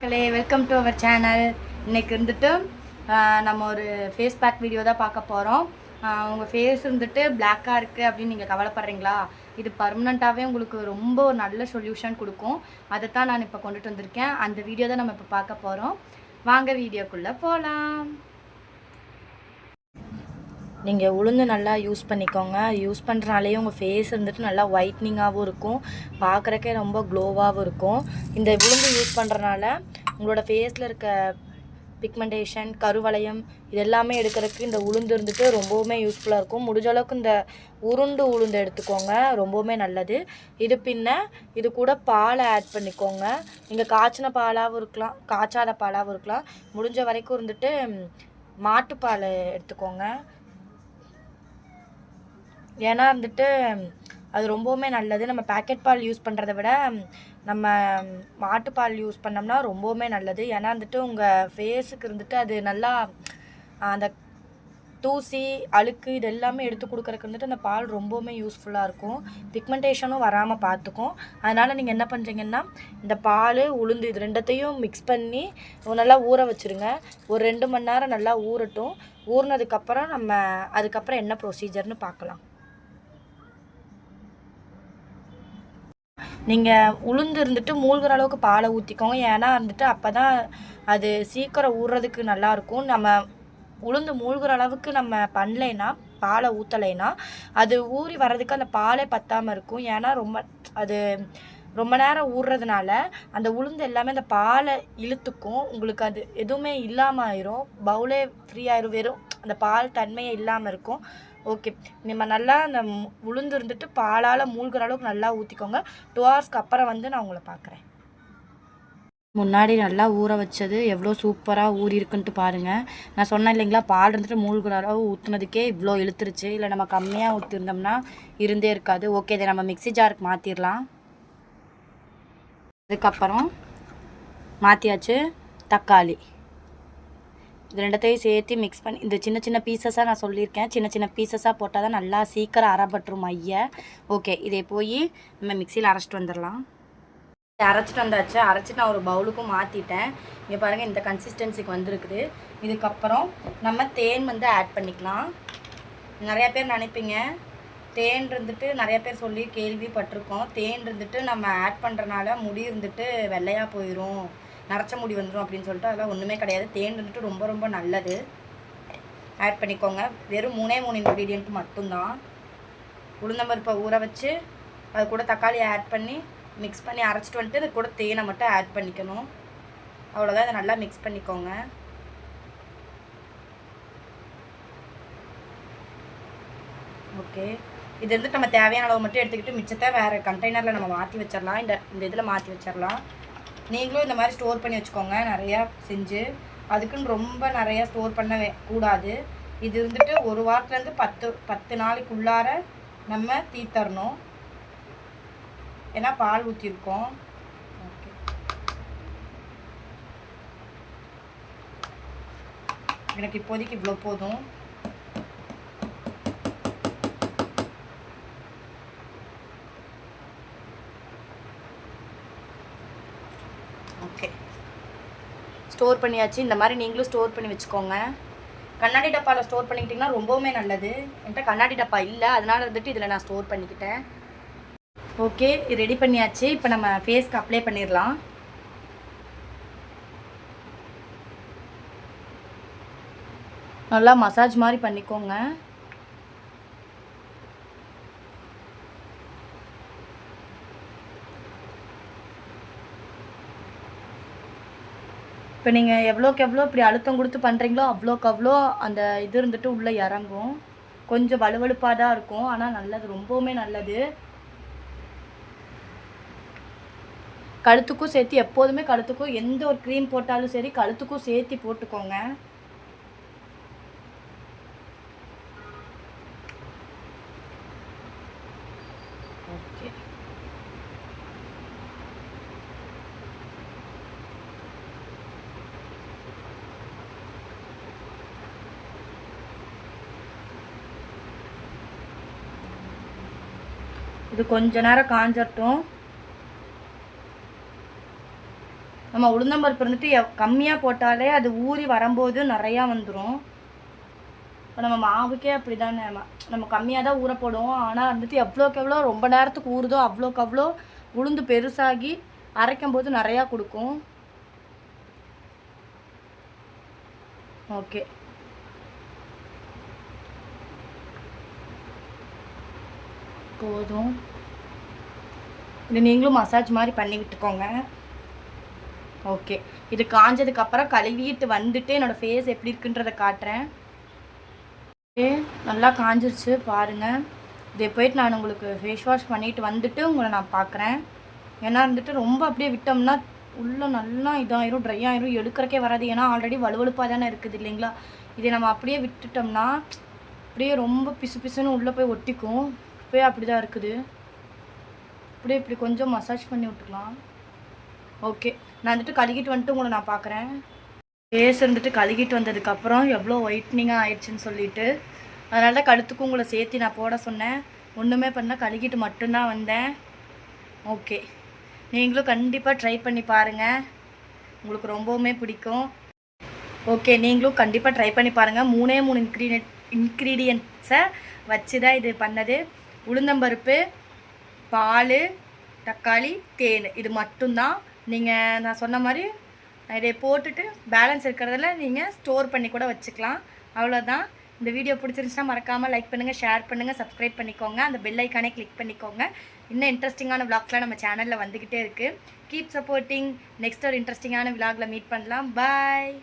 Welcome to our channel. இன்றைக்கி வந்துட்டு நம்ம ஒரு ஃபேஸ் பேக் வீடியோ தான் பார்க்க போகிறோம். உங்கள் ஃபேஸ் வந்துட்டு பிளாக்காக இருக்குது அப்படின்னு நீங்கள் கவலைப்படுறீங்களா? இது பர்மனெண்ட்டாகவே உங்களுக்கு ரொம்ப ஒரு நல்ல சொல்யூஷன் கொடுக்கும். அதை தான் நான் இப்போ கொண்டுட்டு வந்திருக்கேன். அந்த வீடியோ தான் நம்ம இப்போ பார்க்க போகிறோம். வாங்க வீடியோக்குள்ளே போகலாம். நீங்கள் உளுந்து நல்லா யூஸ் பண்ணிக்கோங்க. யூஸ் பண்ணுறனாலேயே உங்கள் ஃபேஸ் வந்துட்டு நல்லா ஒயிட்னிங்காகவும் இருக்கும், பார்க்குறக்கே ரொம்ப க்ளோவாகவும் இருக்கும். இந்த உளுந்து யூஸ் பண்ணுறனால உங்களோட ஃபேஸில் இருக்க பிக்மெண்டேஷன், கருவளையம் இது எல்லாமே எடுக்கிறதுக்கு இந்த உளுந்து இருந்துட்டு ரொம்பவுமே யூஸ்ஃபுல்லாக இருக்கும். முடிஞ்ச அளவுக்கு இந்த உருண்டு உளுந்து எடுத்துக்கோங்க, ரொம்பவுமே நல்லது. இது கூட பாலை ஆட் பண்ணிக்கோங்க. நீங்கள் காய்ச்சின பாலாகவும் இருக்கலாம், காய்ச்சாத பாலாகவும் இருக்கலாம். முடிஞ்ச வரைக்கும் இருந்துட்டு மாட்டுப்பால் எடுத்துக்கோங்க. ஏன்னா வந்துட்டு அது ரொம்பவுமே நல்லது. நம்ம பேக்கெட் பால் யூஸ் பண்ணுறத விட நம்ம மாட்டுப்பால் யூஸ் பண்ணோம்னா ரொம்பவுமே நல்லது. ஏன்னா வந்துட்டு உங்கள் ஃபேஸுக்கு இருந்துட்டு அது நல்லா அந்த தூசி, அழுக்கு இது எல்லாமே எடுத்து கொடுக்குறதுக்கு வந்துட்டு அந்த பால் ரொம்பவுமே யூஸ்ஃபுல்லாக இருக்கும். பிக்மெண்டேஷனும் வராமல் பார்த்துக்கும். அதனால் நீங்கள் என்ன பண்ணுறீங்கன்னா, இந்த பால், உளுந்து இது ரெண்டத்தையும் மிக்ஸ் பண்ணி நல்லா ஊற வச்சுருங்க. ஒரு 2 மணி நேரம் நல்லா ஊறட்டும். ஊறினதுக்கப்புறம் அதுக்கப்புறம் என்ன ப்ரொசீஜர்னு பார்க்கலாம். நீங்கள் உளுந்து இருந்துட்டு மூழ்கிற அளவுக்கு பாலை ஊற்றிக்கோங்க. ஏன்னா வந்துட்டு அப்போ தான் அது சீக்கிரம் ஊறுறதுக்கு நல்லாயிருக்கும். நம்ம உளுந்து மூழ்கிற அளவுக்கு நம்ம பண்ணலைன்னா, பாலை ஊற்றலைன்னா அது ஊறி வர்றதுக்கு அந்த பாலே பத்தாமல் இருக்கும். ஏன்னா அது ரொம்ப நேரம் ஊறுறதுனால அந்த உளுந்து எல்லாமே அந்த பாலை இழுத்துக்கும். உங்களுக்கு அது எதுவுமே இல்லாமல் ஆயிரும். பவுலே ஃப்ரீ ஆயிரும். வெறும் அந்த பால் தன்மையே இல்லாமல் இருக்கும். ஓகே, நம்ம நல்லா அந்த உளுந்து இருந்துட்டு பாலால் மூழ்கிற அளவுக்கு நல்லா ஊற்றிக்கோங்க. 2 ஹவர்ஸ்க்கு அப்புறம் நான் உங்களை பார்க்குறேன். முன்னாடி நல்லா ஊற வச்சது எவ்வளோ சூப்பராக ஊறியிருக்குன்ட்டு பாருங்கள். நான் சொன்னேன் இல்லைங்களா, பால் இருந்துட்டு மூழ்கிற அளவு ஊற்றுனதுக்கே இவ்வளோ இழுத்துருச்சு. இல்லை நம்ம கம்மியாக ஊற்றிருந்தோம்னா இருந்தே இருக்காது. ஓகே, இதை நம்ம மிக்ஸி ஜாருக்கு மாற்றிடலாம். அதுக்கப்புறம் மாற்றியாச்சு. தக்காளி இது ரெண்டத்தையும் சேர்த்து மிக்ஸ் பண்ணி இந்த சின்ன சின்ன பீசஸாக நான் சொல்லியிருக்கேன். சின்ன சின்ன பீசஸாக போட்டால் தான் நல்லா சீக்கிரம் அரைப்பட்டுரும் மைய. ஓகே, இதை போய் நம்ம மிக்சியில் அரைச்சிட்டு வந்துடலாம். அரைச்சிட்டு வந்தாச்சு. அரைச்சிட்டு நான் ஒரு பவுலுக்கும் மாற்றிட்டேன். இங்கே பாருங்கள், இந்த கன்சிஸ்டன்சிக்கு வந்துருக்குது. இதுக்கப்புறம் நம்ம தேன் ஆட் பண்ணிக்கலாம். நிறையா பேர் நினைப்பீங்க, தேன் இருந்துட்டு நிறைய பேர் சொல்லி கேள்விப்பட்டிருக்கோம், தேன் இருந்துட்டு நம்ம ஆட் பண்ணுறனால முடி இருந்துட்டு வெள்ளையாக போயிடும், நரைச்ச முடி வந்துடும் அப்படின்னு சொல்லிட்டு. அதெல்லாம் ஒன்றுமே கிடையாது. தேன் வந்துட்டு ரொம்ப ரொம்ப நல்லது. ஆட் பண்ணிக்கோங்க. வெறும் 3 இன்க்ரீடியன்ட் மட்டும்தான். உளுந்தம்பருப்பை ஊற வச்சு அது கூட தக்காளியை ஆட் பண்ணி மிக்ஸ் பண்ணி அரைச்சிட்டு வந்துட்டு அது கூட தேனை மட்டும் ஆட் பண்ணிக்கணும். அவ்வளோதான். அதை நல்லா மிக்ஸ் பண்ணிக்கோங்க. ஓகே, இது வந்துட்டு நம்ம தேவையான அளவு மட்டும் எடுத்துக்கிட்டு மிச்சத்தை வேறு கண்டெய்னரில் நம்ம மாற்றி வச்சிடலாம். இந்த இதில் மாற்றி வச்சிடலாம். நீங்களும் இந்த மாதிரி ஸ்டோர் பண்ணி வச்சுக்கோங்க நிறையா செஞ்சு. அதுக்குன்னு ரொம்ப நிறையா ஸ்டோர் பண்ண கூடாது. இது வந்துட்டு ஒரு வாரத்துலேருந்து 10 நாளைக்குள்ளார நம்ம தீத்தரணும். ஏன்னா பால் ஊற்றிருக்கோம். ஓகே, எனக்கு இப்போதைக்கு இவ்வளோ போதும். ஓகே, ஸ்டோர் பண்ணியாச்சு. இந்த மாதிரி நீங்களும் ஸ்டோர் பண்ணி வச்சுக்கோங்க. கண்ணாடி டப்பாவில் ஸ்டோர் பண்ணிக்கிட்டிங்கன்னா ரொம்பவுமே நல்லது. என்கிட்ட கண்ணாடி டப்பா இல்லை, அதனால் வந்துட்டு இதில் நான் ஸ்டோர் பண்ணிக்கிட்டேன். ஓகே, ரெடி பண்ணியாச்சு. இப்போ நம்ம ஃபேஸ்க்கு அப்ளை பண்ணிடலாம். நல்லா மசாஜ் மாதிரி பண்ணிக்கோங்க. இப்போ நீங்கள் எவ்வளோக்கு எவ்வளோ இப்படி அழுத்தம் கொடுத்து பண்ணுறீங்களோ அவ்வளோக்கு அவ்வளோ அந்த இது இருந்துட்டு உள்ளே இறங்கும். கொஞ்சம் வலுவழுப்பாக தான் இருக்கும், ஆனால் நல்லது, ரொம்பவுமே நல்லது. கழுத்துக்கும் சேர்த்து, எப்போதுமே கழுத்துக்கும் எந்த ஒரு க்ரீம் போட்டாலும் சரி கழுத்துக்கும் சேர்த்து போட்டுக்கோங்க. ஓகே, இது கொஞ்ச நேரம் காஞ்சட்டும். நம்ம உளுந்தம்பருப்பு இருந்துட்டு கம்மியாக போட்டாலே அது ஊறி வரும்போது நிறையா வந்துடும். இப்போ நம்ம மாவுக்கே அப்படி தானே, நம்ம கம்மியாக தான் ஊற போடுவோம். ஆனால் வந்துட்டு எவ்வளோக்கு எவ்வளோ ரொம்ப நேரத்துக்கு ஊறுதோ அவ்வளோக்கு அவ்வளோ உளுந்து பெருசாகி அரைக்கும் போது நிறையா கொடுக்கும். ஓகே, போதும். இது நீங்களும் மசாஜ் மாதிரி பண்ணி விட்டுக்கோங்க. ஓகே, இது காஞ்சதுக்கப்புறம் கழுவிட்டு வந்துட்டு என்னோடய ஃபேஸ் எப்படி இருக்குன்றதை காட்டுறேன். ஓகே, நல்லா காஞ்சிருச்சு பாருங்கள். இதை போயிட்டு நான் உங்களுக்கு ஃபேஸ் வாஷ் பண்ணிவிட்டு வந்துட்டு உங்களை நான் பார்க்குறேன். ஏன்னா வந்துட்டு ரொம்ப அப்படியே விட்டோம்னா உள்ளே நல்லா இதாயிரும், ட்ரை ஆயிரும், எடுக்கிறக்கே வராது. ஏன்னா ஆல்ரெடி வலுவலுப்பாக தானே இருக்குது இல்லைங்களா. இதை நம்ம அப்படியே விட்டுட்டோம்னா அப்படியே ரொம்ப பிசு பிசுன்னு உள்ளே போய் ஒட்டிக்கும். இப்போயே அப்படி தான் இருக்குது. அப்படியே இப்படி கொஞ்சம் மசாஜ் பண்ணி விட்டுக்கலாம். ஓகே, நான் வந்துட்டு கழுகிட்டு வந்துட்டு உங்களை நான் பார்க்குறேன். ஃபேஸ் இருந்துட்டு கழுகிட்டு வந்ததுக்கப்புறம் எவ்வளோ ஒயிட்னிங்காக ஆயிடுச்சுன்னு சொல்லிட்டு அதனால தான் கழுத்துக்கும் உங்களை சேர்த்து நான் போட சொன்னேன். ஒன்றுமே பண்ணால் கழுகிட்டு மட்டும்தான் வந்தேன். ஓகே, நீங்களும் கண்டிப்பாக ட்ரை பண்ணி பாருங்கள், உங்களுக்கு ரொம்பவுமே பிடிக்கும். ஓகே, நீங்களும் கண்டிப்பாக ட்ரை பண்ணி பாருங்கள். 3 இன்க்ரீடியன்ட்ஸை வச்சு தான் இது பண்ணது. உளுந்தம்பருப்பு, பால், தக்காளி, தேன், இது மட்டும்தான். நீங்கள் நான் சொன்ன மாதிரி இதை போட்டுட்டு பேலன்ஸ் இருக்கிறதில் நீங்கள் ஸ்டோர் பண்ணி கூட வச்சுக்கலாம். அவ்வளோதான். இந்த வீடியோ பிடிச்சிருந்துச்சுன்னா மறக்காமல் லைக் பண்ணுங்கள், ஷேர் பண்ணுங்கள், சப்ஸ்கிரைப் பண்ணிக்கோங்க, அந்த பெல் ஐக்கானே கிளிக் பண்ணிக்கோங்க. இன்னும் இன்ட்ரெஸ்டிங்கான விளாக்ஸ்லாம் நம்ம சேனலில் வந்துக்கிட்டே இருக்குது. Keep supporting. நெக்ஸ்ட் ஒரு இன்ட்ரெஸ்டிங்கான விளாகில் மீட் பண்ணலாம். பாய்.